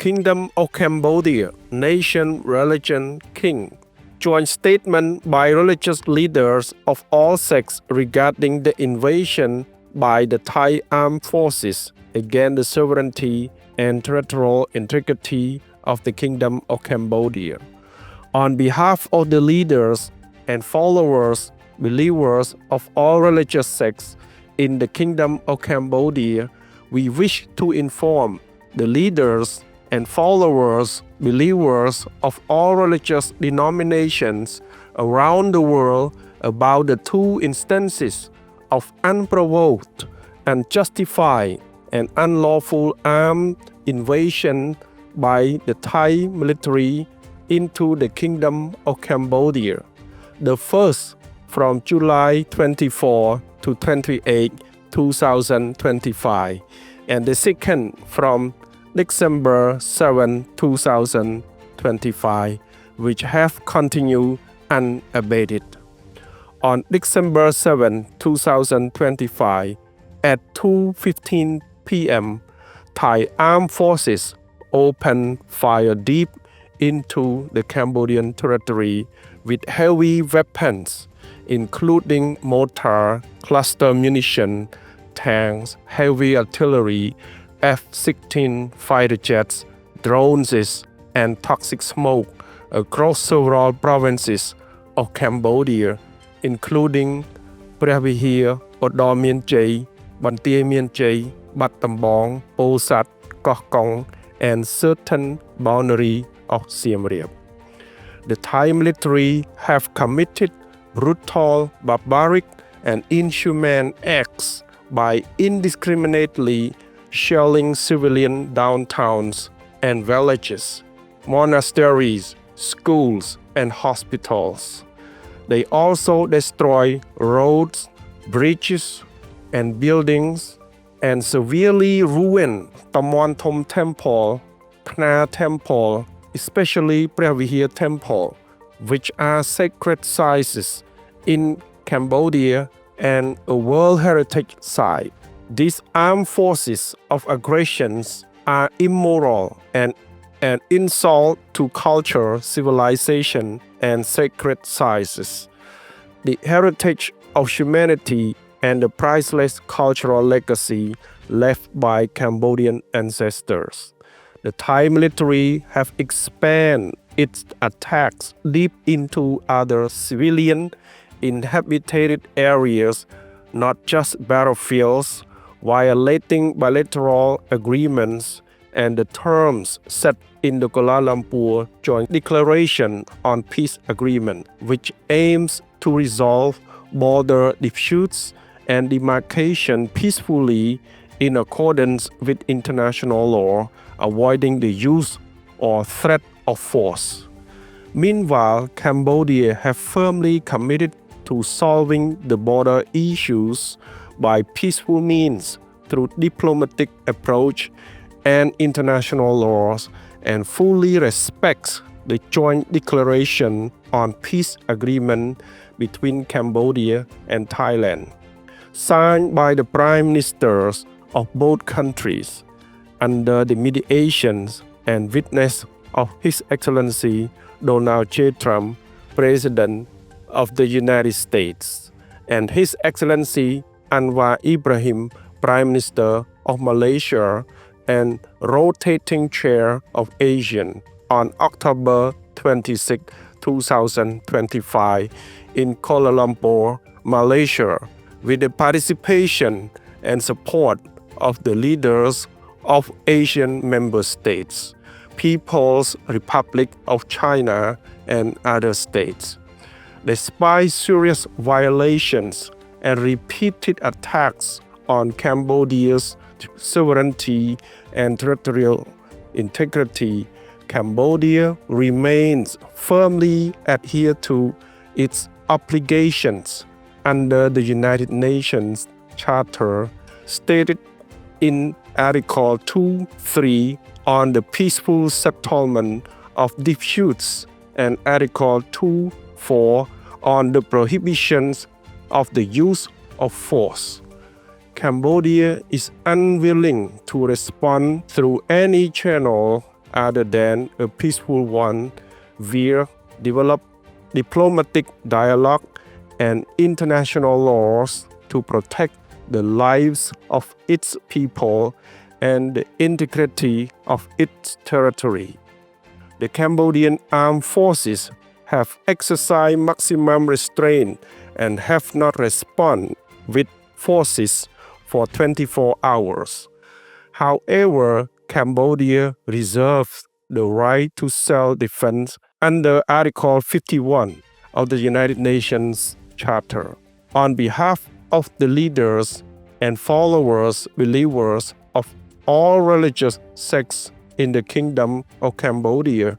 Kingdom of Cambodia, Nation, Religion, King. Joint statement by religious leaders of all sects regarding the invasion by the Thai armed forces against the sovereignty and territorial integrity of the Kingdom of Cambodia. On behalf of the leaders and followers, believers of all religious sects in the Kingdom of Cambodia, we wish to inform the leaders and followers, believers of all religious denominations around the world about the two instances of unprovoked, unjustified, and unlawful armed invasion by the Thai military into the Kingdom of Cambodia. The first from July 24 to 28, 2025, and the second from December 7, 2025, which have continued unabated. On December 7, 2025, at 2:15 p.m., Thai armed forces opened fire deep into the Cambodian territory with heavy weapons, including mortar, cluster munition, tanks, heavy artillery, F-16 fighter jets, drones, and toxic smoke across several provinces of Cambodia, including Phra Vihear, Odor Mien Chey, Ban Tie Mien Chey, Bat Tambong, Posat, Koh Kong, and certain boundary of Siem Reap. The Thai military have committed brutal, barbaric, and inhumane acts by indiscriminately shelling civilian downtowns and villages, monasteries, schools, and hospitals. They also destroy roads, bridges, and buildings, and severely ruin Tamwan Thom Temple, Phna Temple, especially Phra Vihear Temple, which are sacred sites in Cambodia and a World Heritage Site. These armed forces of aggressions are immoral and an insult to culture, civilization, and sacred sites, the heritage of humanity, and the priceless cultural legacy left by Cambodian ancestors. The Thai military have expanded its attacks deep into other civilian inhabited areas, not just battlefields, violating bilateral agreements and the terms set in the Kuala Lumpur Joint Declaration on Peace Agreement, which aims to resolve border disputes and demarcation peacefully in accordance with international law, avoiding the use or threat of force. Meanwhile, Cambodia have firmly committed to solving the border issues by peaceful means through diplomatic approach and international laws, and fully respects the Joint Declaration on Peace Agreement between Cambodia and Thailand, signed by the prime ministers of both countries under the mediation and witness of His Excellency Donald J. Trump, President of the United States, and His Excellency Anwar Ibrahim, Prime Minister of Malaysia and rotating chair of ASEAN, on October 26, 2025 in Kuala Lumpur, Malaysia, with the participation and support of the leaders of Asian member states, People's Republic of China, and other states. Despite serious violations and repeated attacks on Cambodia's sovereignty and territorial integrity, Cambodia remains firmly adhered to its obligations under the United Nations Charter stated in Article 2.3 on the peaceful settlement of disputes and Article 2.4 on the prohibitions of the use of force. Cambodia is unwilling to respond through any channel other than a peaceful one, via develop diplomatic dialogue and international laws to protect the lives of its people and the integrity of its territory. The Cambodian armed forces have exercised maximum restraint and have not responded with forces for 24 hours. However, Cambodia reserves the right to self-defense under Article 51 of the United Nations Charter. On behalf of the leaders and followers, believers of all religious sects in the Kingdom of Cambodia,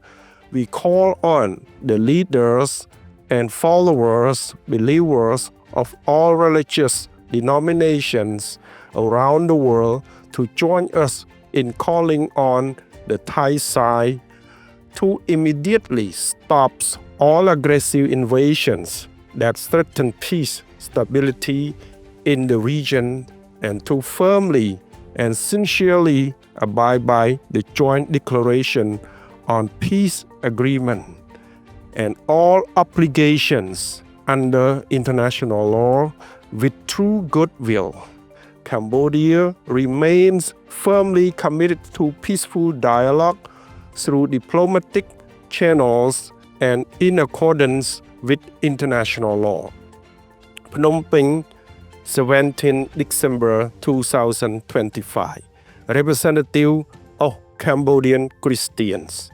we call on the leaders and followers, believers of all religious denominations around the world to join us in calling on the Thai side to immediately stop all aggressive invasions that threaten peace, stability in the region, and to firmly and sincerely abide by the joint declaration on peace agreement and all obligations under international law with true goodwill. Cambodia remains firmly committed to peaceful dialogue through diplomatic channels and in accordance with international law. Phnom Penh, 17 December 2025. Representative of Cambodian Christians.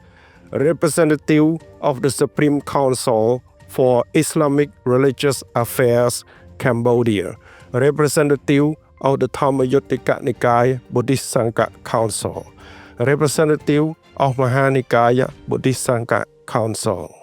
Representative of the Supreme Council for Islamic Religious Affairs, Cambodia. Representative of the Dhammayuttika Nikaya Buddhist Sangha Council. Representative of Mahanikaya Buddhist Sangha Council.